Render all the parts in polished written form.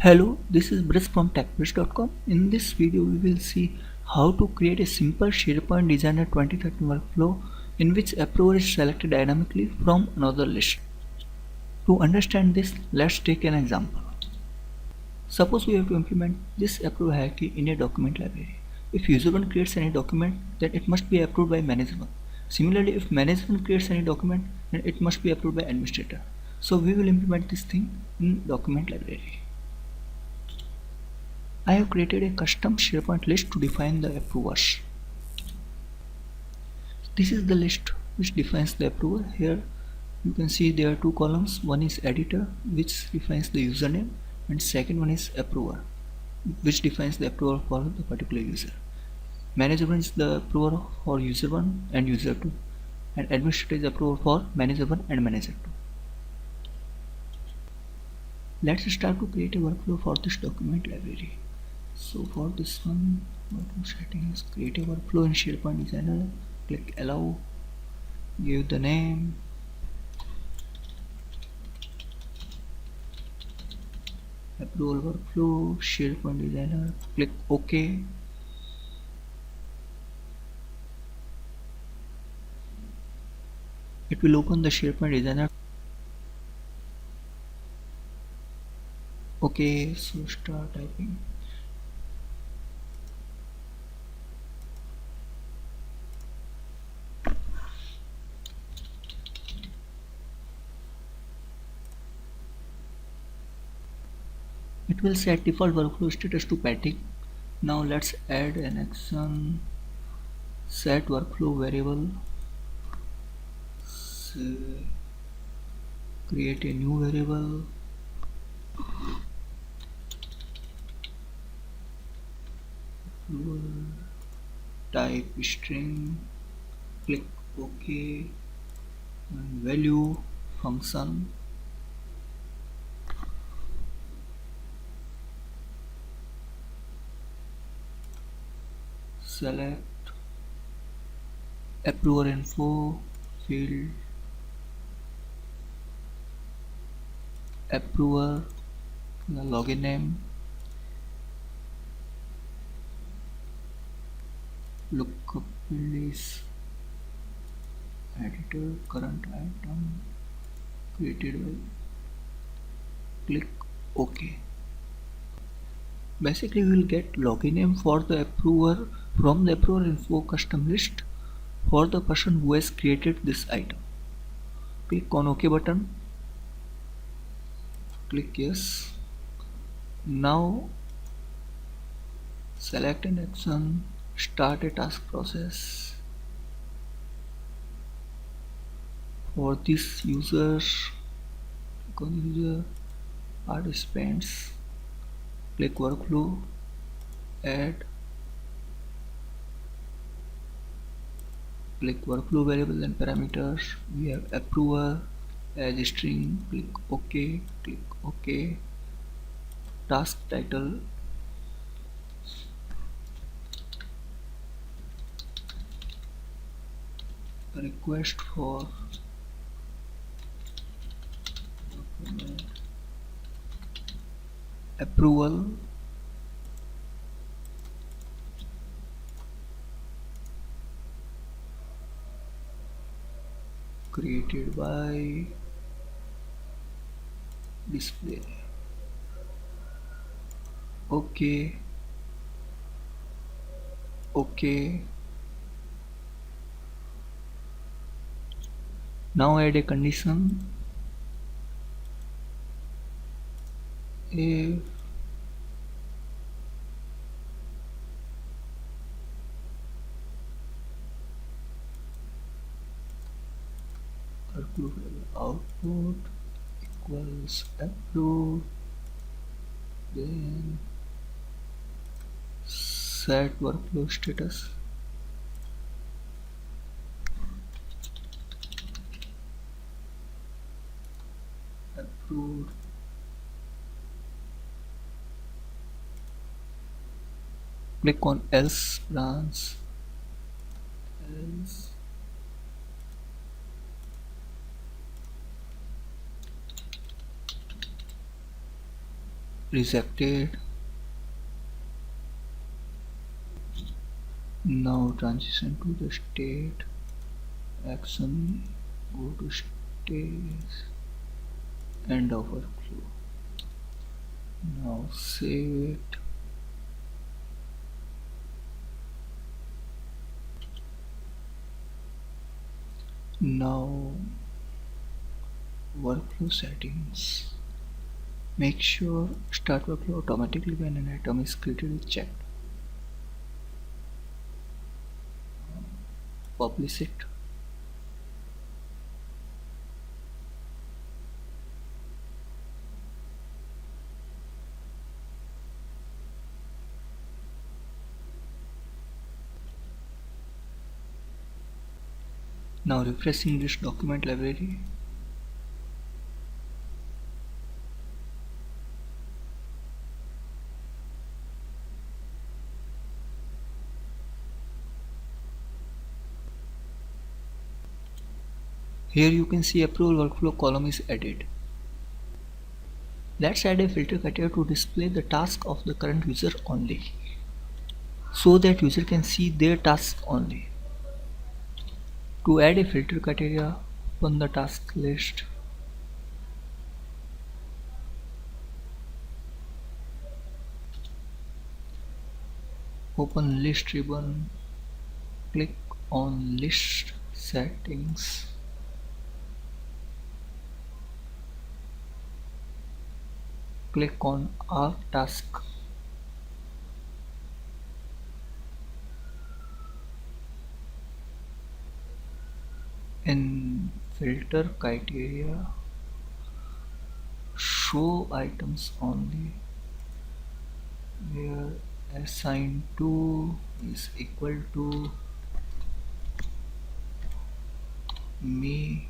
Hello, this is Briss from TechBriss.com. In this video, we will see how to create a simple SharePoint Designer 2013 workflow in which approver is selected dynamically from another list. To understand this, let's take an example. Suppose we have to implement this approve hierarchy in a document library. If user1 creates any document, then it must be approved by manager1. Similarly, if manager1 creates any document, then it must be approved by administrator. So we will implement this thing in document library. I have created a custom SharePoint list to define the approvers. This is the list which defines the approver. Here you can see there are two columns. One is editor, which defines the username, and second one is approver, which defines the approver for the particular user. Manager 1 is the approver for user 1 and user 2, and administrator is the approver for manager 1 and manager 2. Let's start to create a workflow for this document library. So for this one, what I'm setting is create a workflow in SharePoint Designer. Click allow, give the name, approval workflow, SharePoint Designer, click OK. It will open the SharePoint Designer. Okay, so start typing. It will set default workflow status to static. Now let's add an action. Set workflow variable. Create a new variable. Type string. Click OK. And value function. Select approver info field, approver, the login name, lookup field is editor, current item created by, click OK. Basically, we will get login name for the approver from the approver info custom list for the person who has created this item. Click on OK button. Click yes. Now select an action, start a task process for this user. Click on user, participants, click workflow, add, click workflow variable and parameters. We have approver as string, click OK, click OK. Task title, request for approval, created by display. OK, OK. Now add a condition. If output equals approved, then set workflow status. Approved. Click on else branch. Else. rejected. Now transition to the state action, go to stage, end of workflow. Now save it. Now workflow settings. Make sure start workflow automatically when an item is created is checked. Publish it. Now refreshing this document library. Here you can see approval workflow column is added. Let's add a filter criteria to display the task of the current user only, so that user can see their task only. To add a filter criteria, open the task list. Open list ribbon, click on list settings. Click on our task. In filter criteria, show items only, where assign to is equal to me.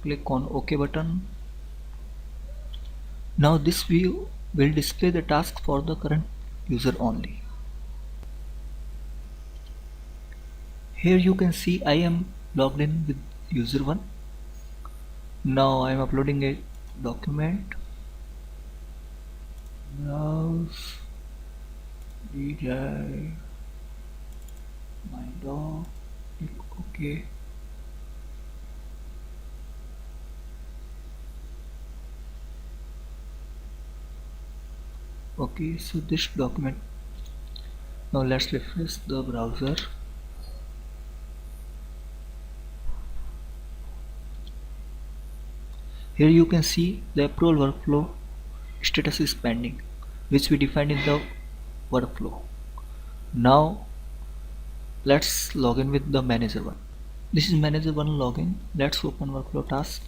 Click on OK button. Now this view will display the task for the current user only. Here you can see I am logged in with user 1. Now I am uploading a document. Browse, redirect my doc, click OK. Okay, so this document. Now let's refresh the browser. Here you can see the approval workflow status is pending, which we defined in the workflow. Now let's log in with the manager one. This is manager one login. Let's open workflow task.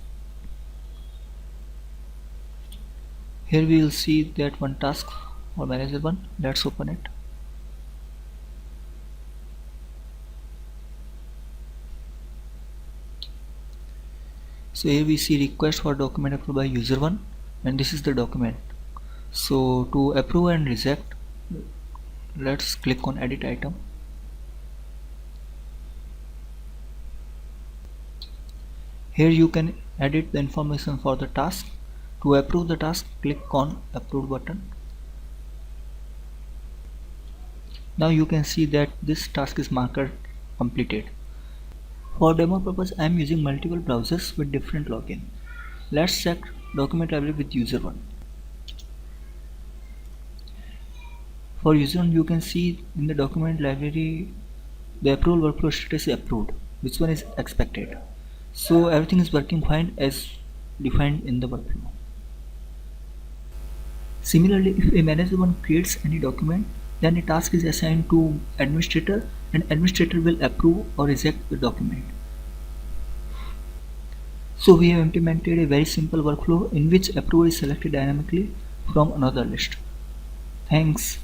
Here we will see that one task for manager one. Let's open it. So here we see request for document approved by user one, and this is the document. So to approve and reject, let's click on edit item. Here you can edit the information for the task. To approve the task, click on approve button. Now you can see that this task is marked completed. For demo purpose, I am using multiple browsers with different login. Let's check document library with user one. For user one, you can see in the document library the approval workflow status is approved, which one is expected. So everything is working fine as defined in the workflow. Similarly, if a manager one creates any document, then a task is assigned to administrator, and administrator will approve or reject the document. So we have implemented a very simple workflow in which approval is selected dynamically from another list. Thanks.